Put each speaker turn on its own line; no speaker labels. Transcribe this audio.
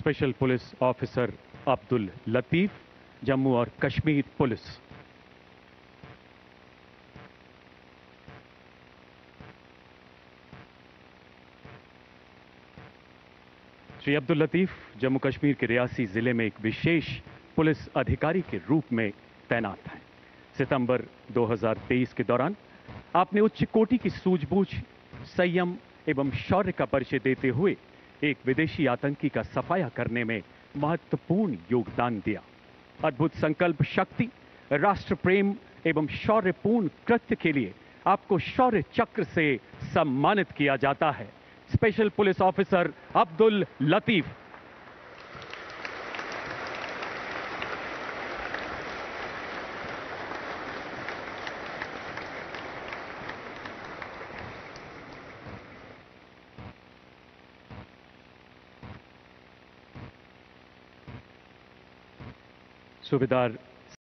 Special police officer Abdul Latif, Jammu और Kashmir police. Shri Abdul Latif Jammu Kashmir के रियासी जिले में एक विशेष पुलिस अधिकारी के रूप में तैनात हैं। सितंबर 2023 के दौरान आपने उच्च कोटि की सूझबूझ, संयम एवं शौर्य का परिचय देते हुए एक विदेशी आतंकी का सफाया करने में महत्वपूर्ण योगदान दिया। अद्भुत संकल्प शक्ति, राष्ट्र प्रेम एवं शौर्यपूर्ण कृत्य के लिए आपको शौर्य चक्र से सम्मानित किया जाता है। Special police officer Abdul Latif. सूबेदार